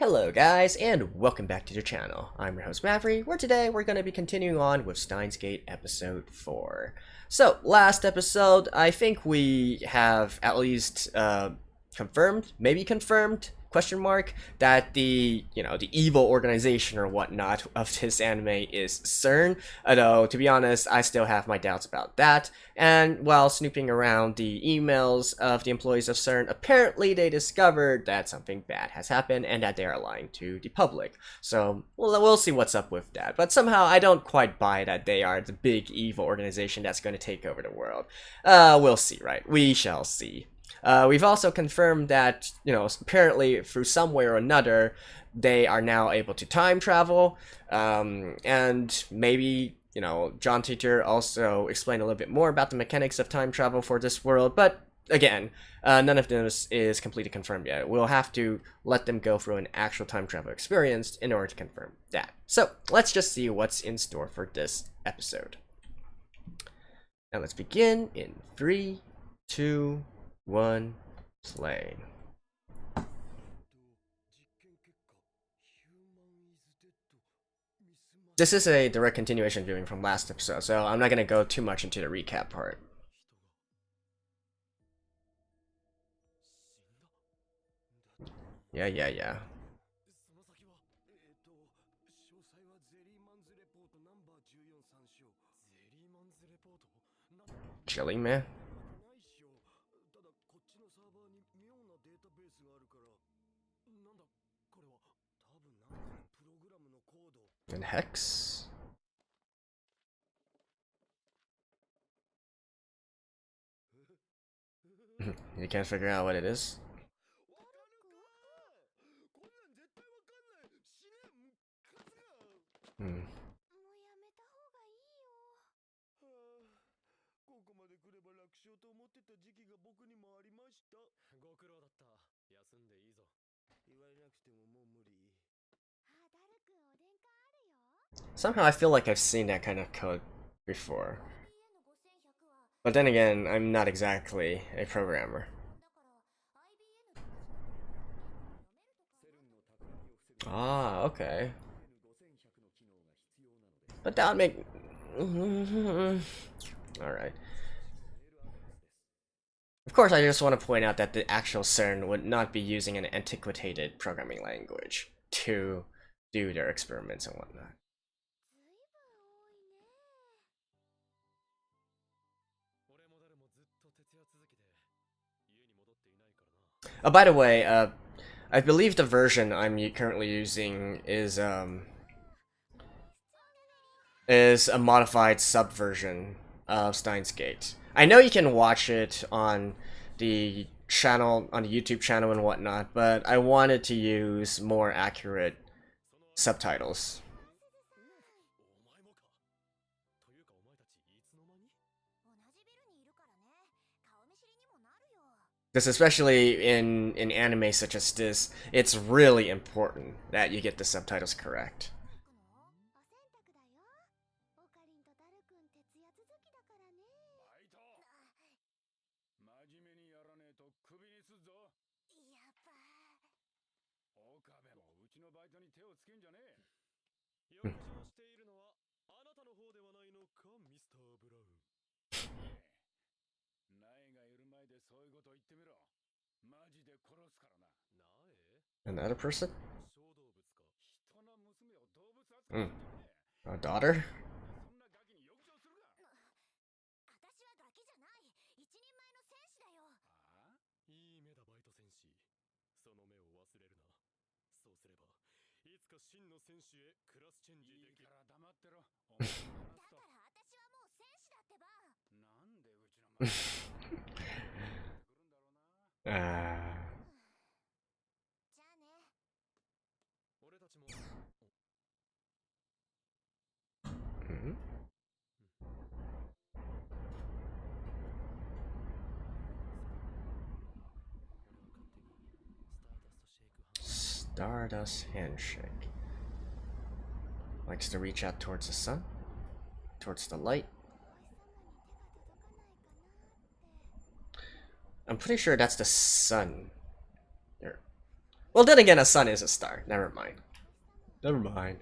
Hello guys, and welcome back to the channel. I'm your host Maverick, where today we're going to be continuing on with Steinsgate episode 4. So, last episode, I think we have at least confirmed, maybe confirmed, question mark, that the evil organization or whatnot of this anime is CERN, although to be honest I still have my doubts about that. And while snooping around the emails of the employees of CERN, apparently they discovered that something bad has happened and that they are lying to the public. So we'll see what's up with that, but somehow I don't quite buy that they are the big evil organization that's going to take over the world. We'll see, right? We shall see. We've also confirmed that, apparently through some way or another, they are now able to time travel, and maybe, John Teacher also explained a little bit more about the mechanics of time travel for this world, but again, none of this is completely confirmed yet. We'll have to let them go through an actual time travel experience in order to confirm that. So, let's just see what's in store for this episode. Now let's begin in 3, 2, 1, play. This is a direct continuation viewing from last episode, so I'm not going to go too much into the recap part. Yeah. Chilly, man. And Hex. You can't figure out what it is? Somehow I feel like I've seen that kind of code before. But then again, I'm not exactly a programmer. Ah, okay. But that would make... Alright. Of course, I just want to point out that the actual CERN would not be using an antiquated programming language to do their experiments and whatnot. Oh, by the way, I believe the version I'm currently using is a modified subversion of Steinsgate. I know you can watch it on the channel, on the YouTube channel and whatnot, but I wanted to use more accurate subtitles. Because especially in anime such as this, it's really important that you get the subtitles correct. Another person? A daughter? Stardust handshake. Likes to reach out towards the sun, towards the light. I'm pretty sure that's the sun. There. Well, then again, a sun is a star. Never mind. Never mind.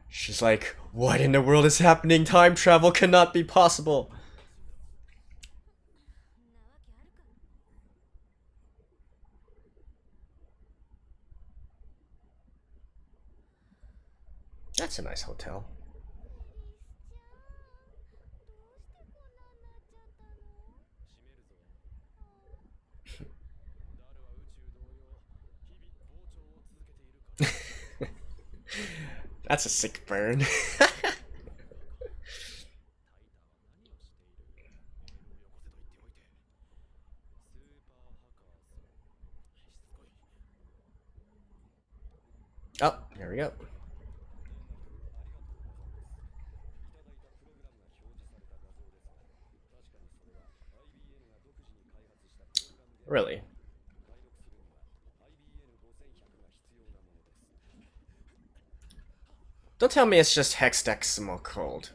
She's like, what in the world is happening? Time travel cannot be possible. That's a nice hotel. That's a sick burn. Oh, here we go. Really? Don't tell me it's just hexadecimal cold.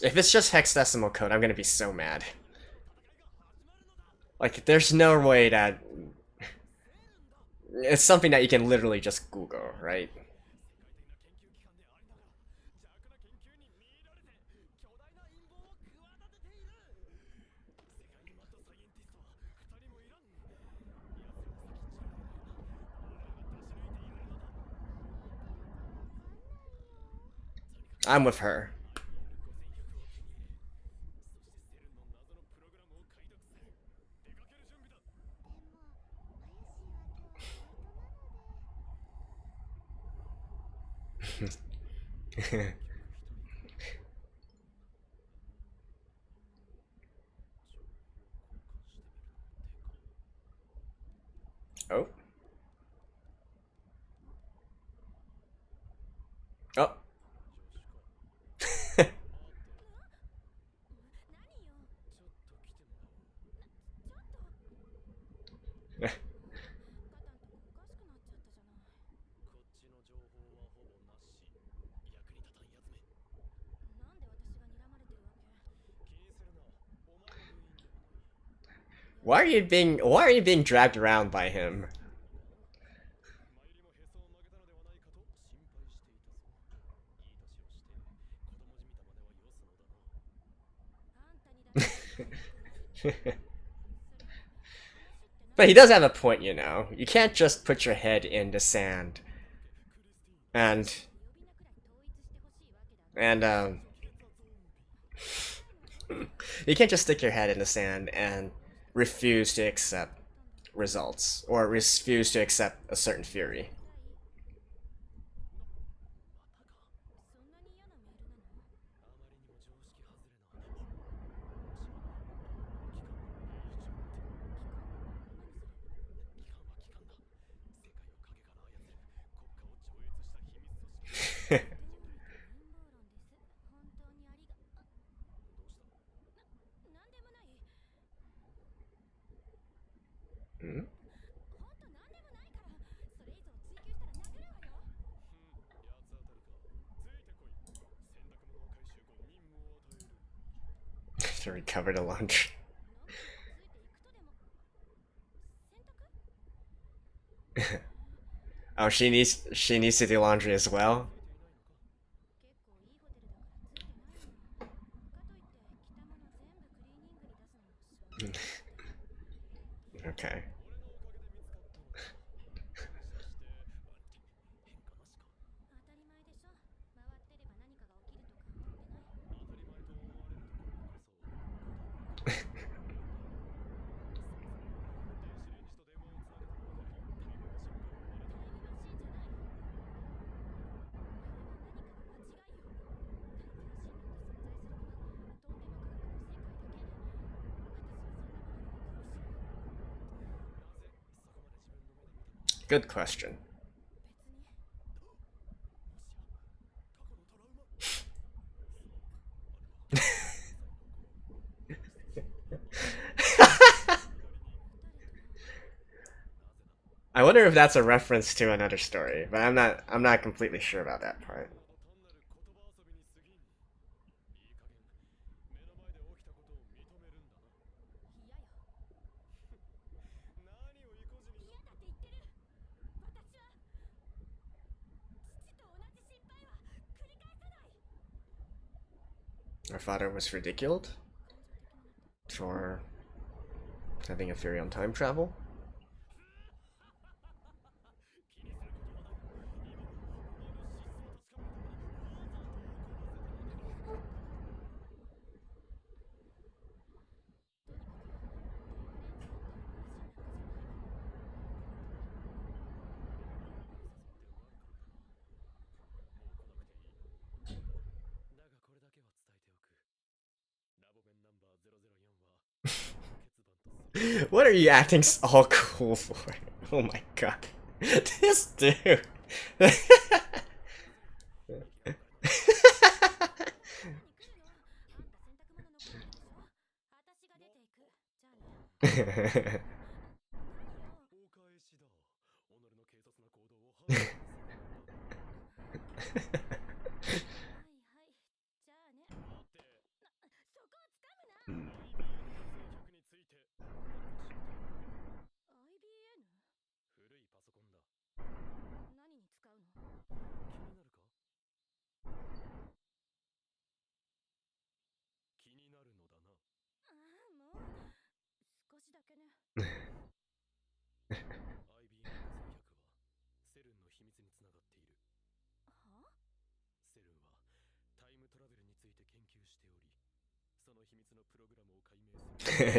If it's just hexadecimal code, I'm gonna be so mad. Like, there's no way that... It's something that you can literally just Google, right? I'm with her. Oh. Oh. Why are you being dragged around by him? But he does have a point, you know. You can't just put your head in the sand and you can't just stick your head in the sand and refuse to accept results or refuse to accept a certain theory. Hmm? To recover the laundry. Oh, she needs to do laundry as well. Okay. Good question. I wonder if that's a reference to another story, but I'm not completely sure about that part. Our father was ridiculed for having a theory on time travel. What are you acting all cool for? Oh my god. This dude.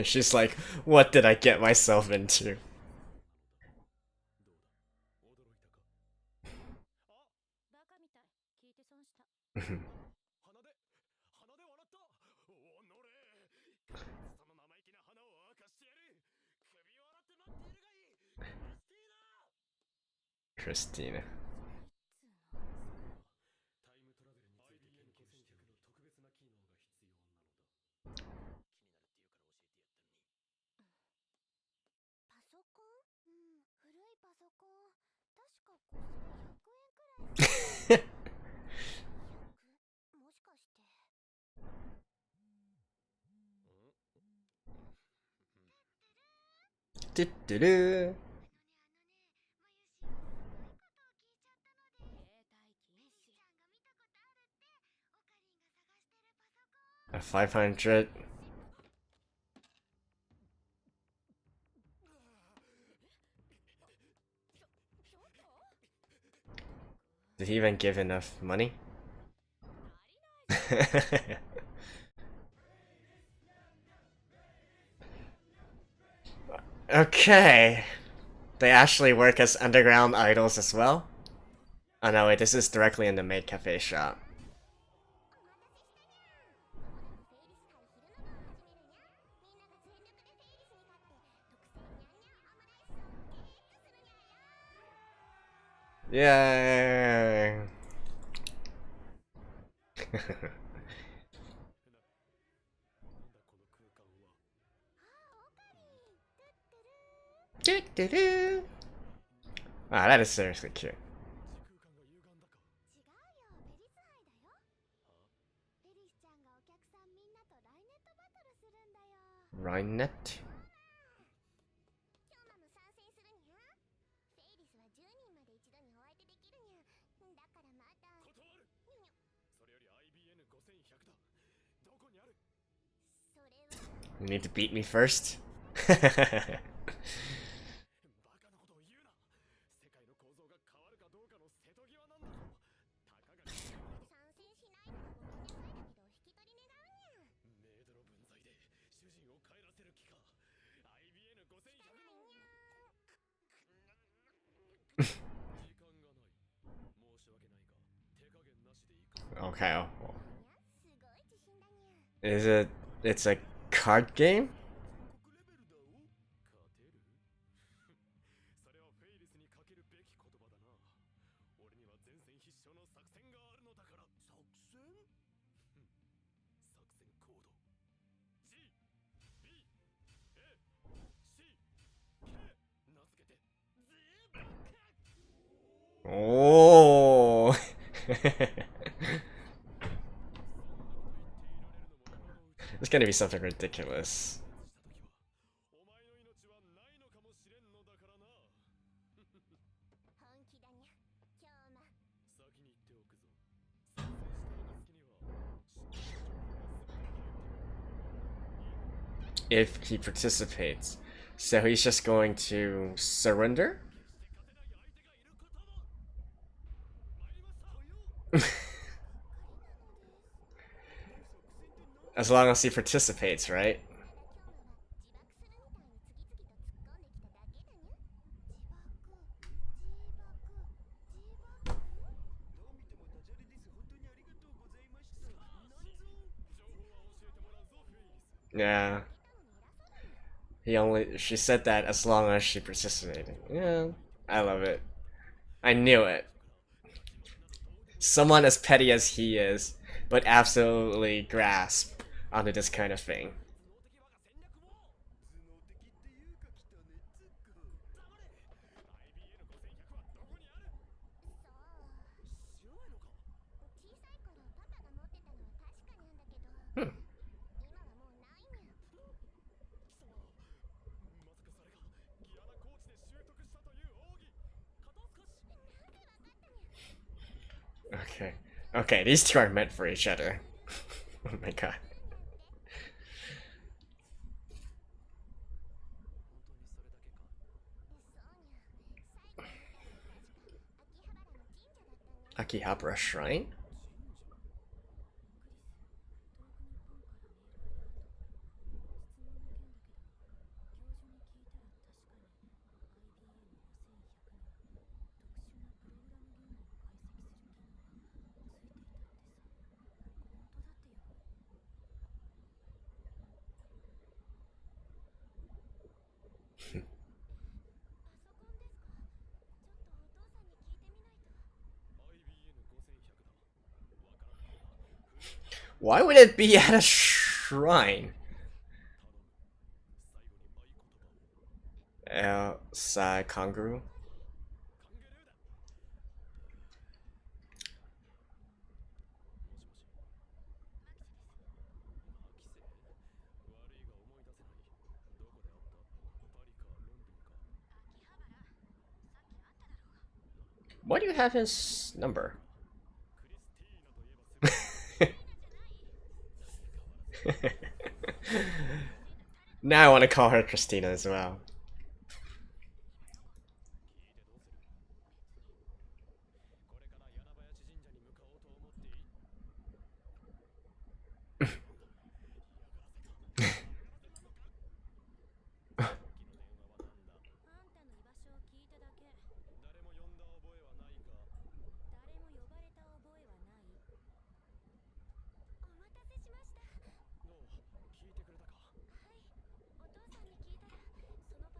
She's like, what did I get myself into? Christina. A 500. Did he even give enough money? Okay. They actually work as underground idols as well? Oh no, wait, this is directly in the maid cafe shop. Yay! Ah, that is seriously cute. Rhinet? You need to beat me first? Okay. Is it... It's a card game? It's gonna be something ridiculous. If he participates. So he's just going to surrender? As long as he participates, right? Yeah. She said that as long as she participated. Yeah. I love it. I knew it. Someone as petty as he is, but absolutely grasp onto this kind of thing. Hmm. Okay. Okay, these two are meant for each other. Oh my god. Akihabara Shrine? Why would it be at a shrine? Sai Kanguru? Why do you have his number? Now I want to call her Christina as well.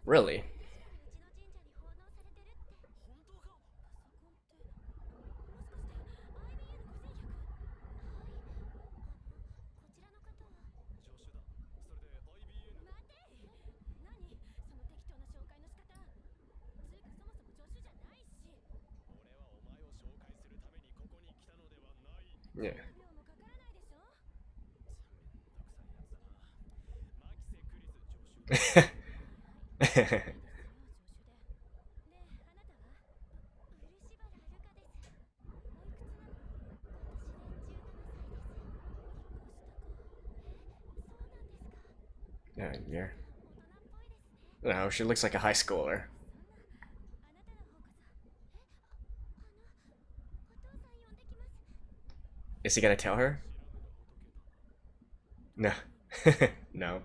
Really? Yeah. Yeah. No, she looks like a high schooler. Is he gonna tell her? No. No.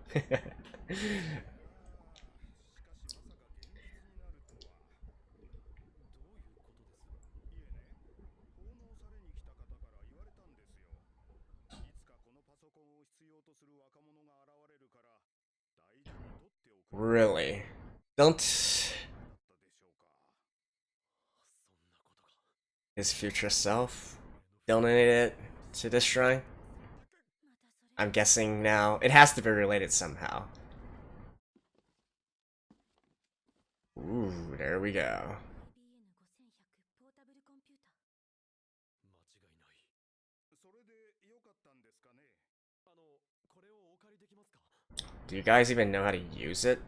Really? Don't his future self donate it to this shrine? I'm guessing now. It has to be related somehow. Ooh, there we go. Do you guys even know how to use it?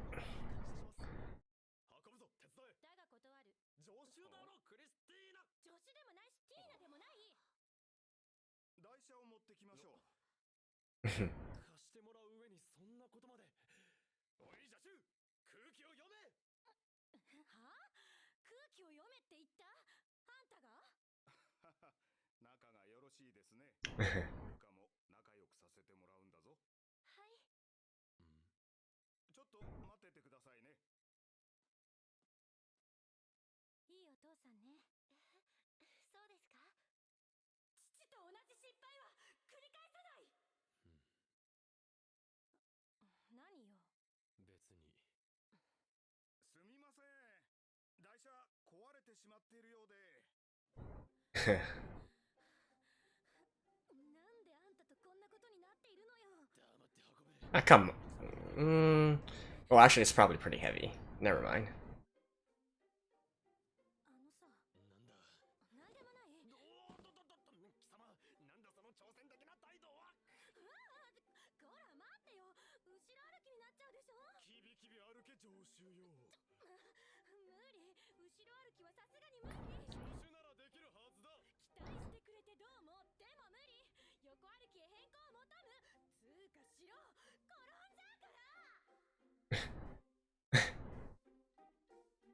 Ah, come on. Well, actually, it's probably pretty heavy. Never mind.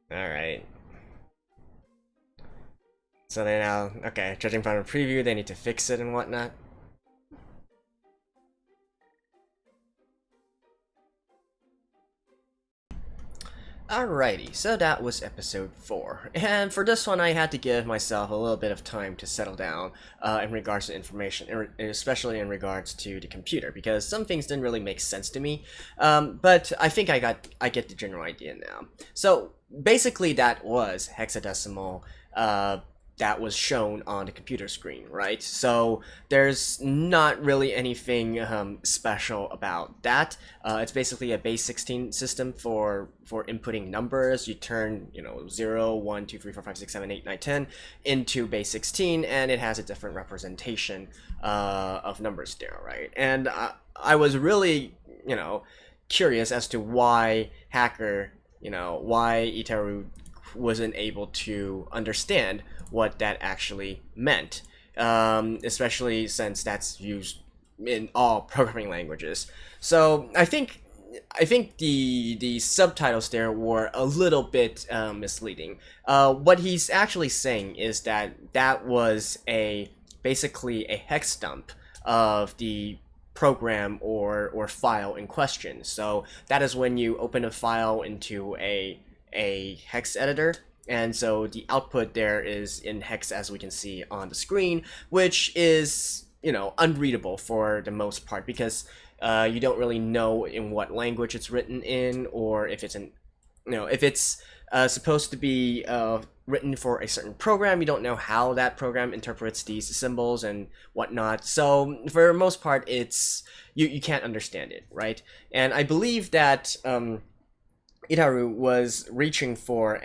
Alright. So they now, okay, judging from a preview, they need to fix it and whatnot. Alrighty, so that was episode 4, and for this one I had to give myself a little bit of time to settle down in regards to information, especially in regards to the computer, because some things didn't really make sense to me, but I think I get the general idea now. So basically that was hexadecimal that was shown on the computer screen, right? So there's not really anything special about that. It's basically a base 16 system for inputting numbers. You turn 0, 1, 2, 3, 4, 5, 6, 7, 8, 9, 10 into base 16, and it has a different representation of numbers there, right? And I was really curious as to why why Rintarou wasn't able to understand what that actually meant, especially since that's used in all programming languages. So I think the subtitles there were a little bit misleading. What he's actually saying is that was basically a hex dump of the program or file in question. So that is when you open a file into a hex editor, and so the output there is in hex, as we can see on the screen, which is unreadable for the most part, because you don't really know in what language it's written in, or if it's if it's supposed to be written for a certain program. You don't know how that program interprets these symbols and whatnot. So for the most part, it's you can't understand it, right? And I believe that Rintarou was reaching for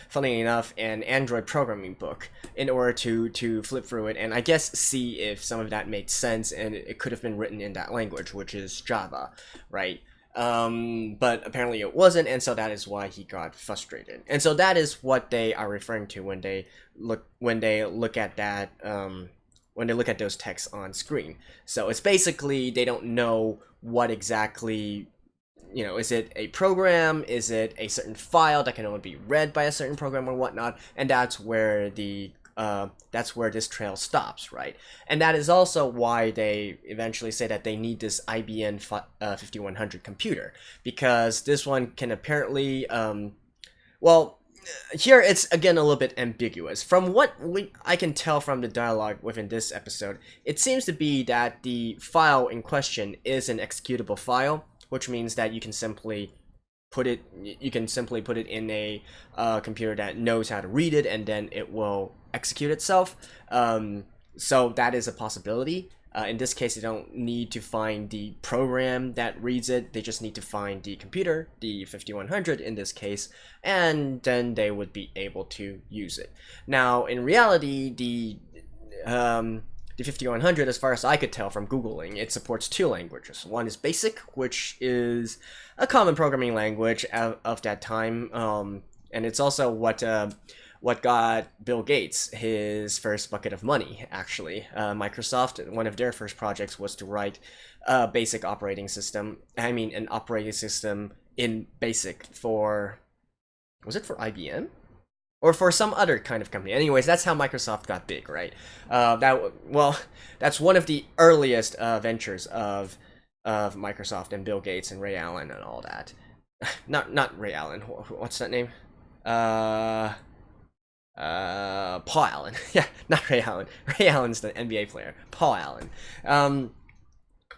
funnily enough, an Android programming book in order to flip through it and I guess see if some of that made sense, and it could have been written in that language, which is Java, right? But apparently it wasn't, and so that is why he got frustrated. And so that is what they are referring to when they look at that when they look at those texts on screen. So it's basically they don't know what exactly. Is it a program? Is it a certain file that can only be read by a certain program or whatnot? And that's where this trail stops, right? And that is also why they eventually say that they need this IBM 5100 computer, because this one can apparently, here it's again a little bit ambiguous. From what I can tell from the dialogue within this episode, it seems to be that the file in question is an executable file, which means that you can simply put it in a computer that knows how to read it, and then it will execute itself. So that is a possibility. In this case, they don't need to find the program that reads it. They just need to find the computer, the 5100 in this case, and then they would be able to use it. Now, in reality, the 5100, as far as I could tell from Googling, it supports two languages. One is BASIC, which is a common programming language of that time, and it's also what got Bill Gates his first bucket of money, actually. Microsoft, one of their first projects was to write a basic operating system. I mean, an operating system in BASIC for... Was it for IBM? Or for some other kind of company. Anyways, that's how Microsoft got big, right? That's one of the earliest ventures of Microsoft and Bill Gates and Ray Allen and all that. Not Ray Allen. What's that name? Paul Allen. Yeah, not Ray Allen. Ray Allen's the NBA player. Paul Allen.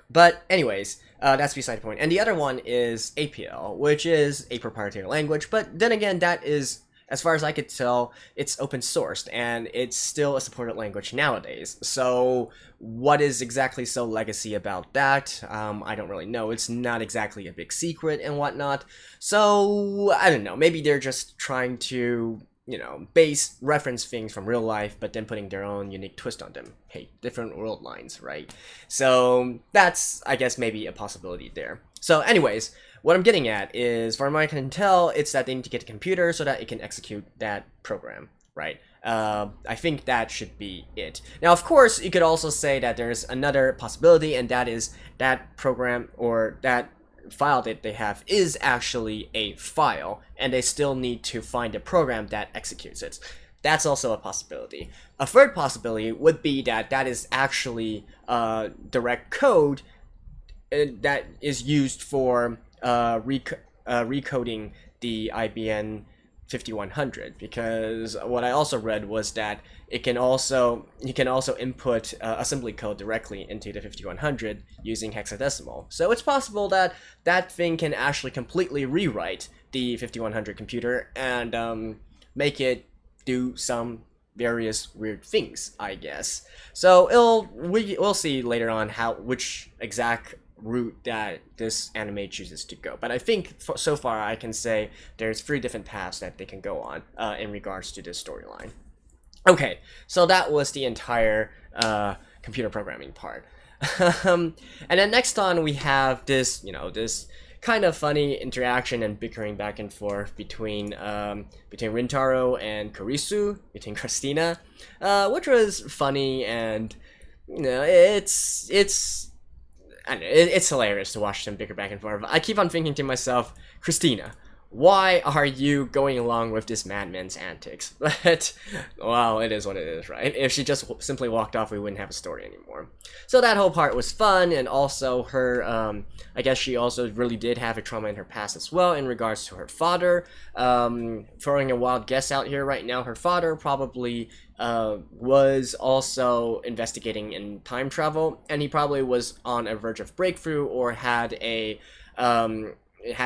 But anyways, that's beside the point. And the other one is APL, which is a proprietary language. But then again, that is, as far as I could tell, it's open sourced and it's still a supported language nowadays. So what is exactly so legacy about that? I don't really know. It's not exactly a big secret and whatnot. So I don't know. Maybe they're just trying to, reference things from real life, but then putting their own unique twist on them. Hey, different world lines, right? So that's, I guess, maybe a possibility there. So anyways, what I'm getting at is, from what I can tell, it's that they need to get a computer so that it can execute that program, right? I think that should be it. Now, of course, you could also say that there's another possibility, and that is that program or that file that they have is actually a file, and they still need to find a program that executes it. That's also a possibility. A third possibility would be that that is actually direct code that is used for recoding the IBM 5100, because what I also read was that you can also input assembly code directly into the 5100 using hexadecimal. So it's possible that that thing can actually completely rewrite the 5100 computer and make it do some various weird things, I guess. So we'll see later on which exact route that this anime chooses to go. But I think so far I can say there's 3 different paths that they can go on in regards to this storyline. Okay, so that was the entire computer programming part. And then next on we have this, this kind of funny interaction and bickering back and forth between Rintarou and Kurisu, between Christina, which was funny, and I don't know, it's hilarious to watch them bicker back and forth. I keep on thinking to myself, Christina, why are you going along with this madman's antics? But, well, it is what it is, right? If she just simply walked off, we wouldn't have a story anymore. So that whole part was fun, and also her, I guess she also really did have a trauma in her past as well in regards to her father. Throwing a wild guess out here right now, her father probably was also investigating in time travel, and he probably was on a verge of breakthrough or had a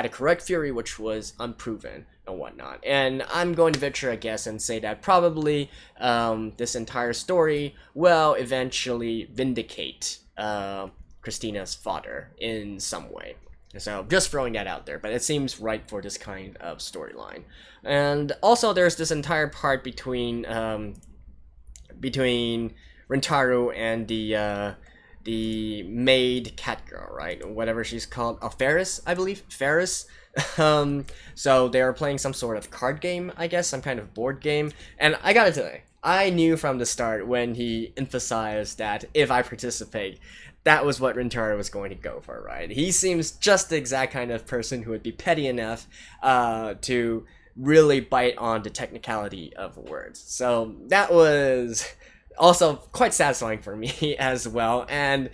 correct theory which was unproven and whatnot. And I'm going to venture a guess and say that probably this entire story will eventually vindicate Christina's father in some way. So just throwing that out there, but it seems right for this kind of storyline. And also there's this entire part between Rintarou and the maid cat girl, right? Whatever she's called. Oh, Ferris, I believe. Ferris. So they are playing some sort of card game, I guess, some kind of board game. And I gotta tell you, I knew from the start when he emphasized that if I participate, that was what Rintarou was going to go for, right? He seems just the exact kind of person who would be petty enough to really bite on the technicality of words. So that was also quite satisfying for me as well, and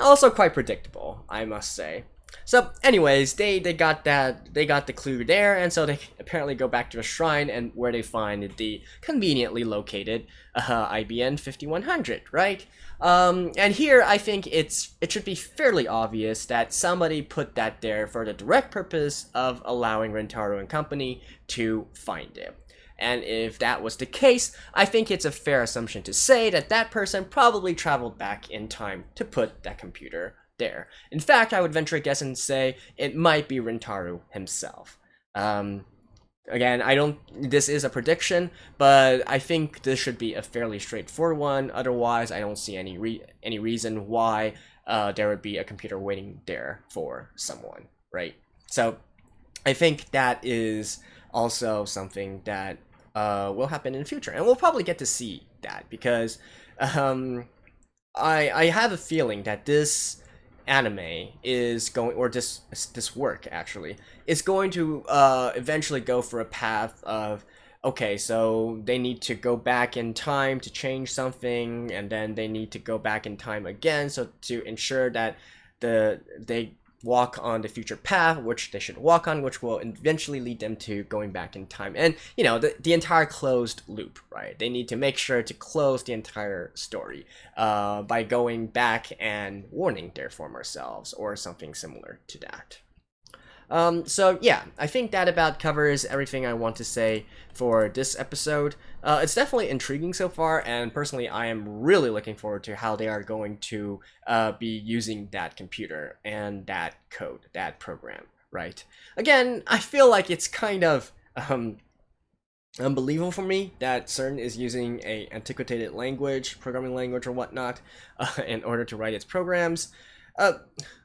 also quite predictable, I must say. So anyways, they got the clue there, and so they apparently go back to a shrine, and where they find the conveniently located IBM 5100, right? And here I think it should be fairly obvious that somebody put that there for the direct purpose of allowing Rintarou and company to find it. And if that was the case, I think it's a fair assumption to say that that person probably traveled back in time to put that computer there. In fact, I would venture a guess and say it might be Rintarou himself. Again, I don't. This is a prediction, but I think this should be a fairly straightforward one. Otherwise, I don't see any reason why there would be a computer waiting there for someone, right? So, I think that is also something that will happen in the future, and we'll probably get to see that because I have a feeling that this anime is going, or this work actually is going to eventually go for a path of, okay, so they need to go back in time to change something, and then they need to go back in time again, so to ensure that they walk on the future path which they should walk on, which will eventually lead them to going back in time. And you know, the entire closed loop, right? They need to make sure to close the entire story by going back and warning their former selves or something similar to that. So yeah, I think that about covers everything I want to say for this episode. It's definitely intriguing so far, and personally I am really looking forward to how they are going to be using that computer and that code, that program, right? Again, I feel like it's kind of unbelievable for me that CERN is using a antiquated language, programming language or whatnot, in order to write its programs.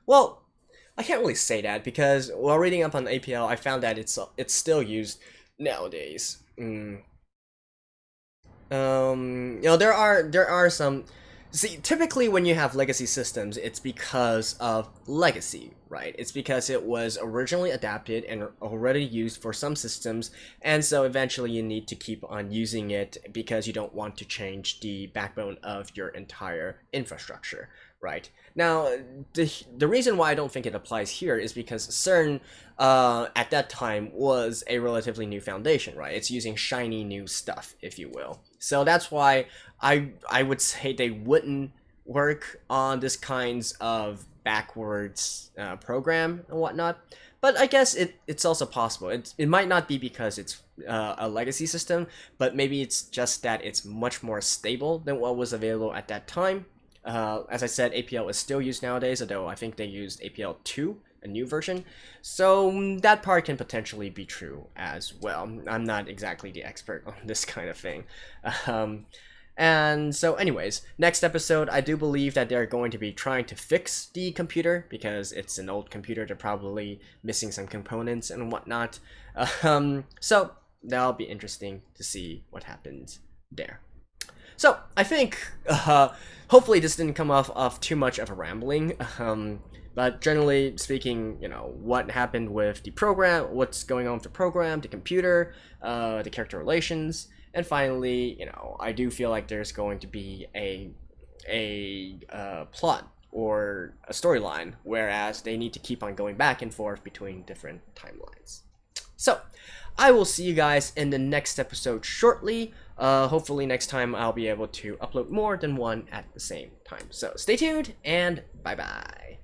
Well, I can't really say that because while reading up on APL, I found that it's still used nowadays. You know, there are some. See, typically when you have legacy systems, it's because of legacy, right? It's because it was originally adapted and already used for some systems, and so eventually you need to keep on using it because you don't want to change the backbone of your entire infrastructure, right? Now, the reason why I don't think it applies here is because CERN at that time was a relatively new foundation, right? It's using shiny new stuff, if you will. So that's why I would say they wouldn't work on this kinds of backwards program and whatnot. But I guess it's also possible. It might not be because it's a legacy system, but maybe it's just that it's much more stable than what was available at that time. As I said, APL is still used nowadays, although I think they used APL 2, a new version. So that part can potentially be true as well. I'm not exactly the expert on this kind of thing. And so anyways, next episode, I do believe that they're going to be trying to fix the computer because it's an old computer. They're probably missing some components and whatnot. So that'll be interesting to see what happens there. So I think hopefully this didn't come off too much of a rambling. But generally speaking, you know, what happened with the program, what's going on with the program, the computer, the character relations, and finally, you know, I do feel like there's going to be a plot or a storyline, whereas they need to keep on going back and forth between different timelines. So I will see you guys in the next episode shortly. Hopefully next time I'll be able to upload more than one at the same time. So stay tuned and bye bye.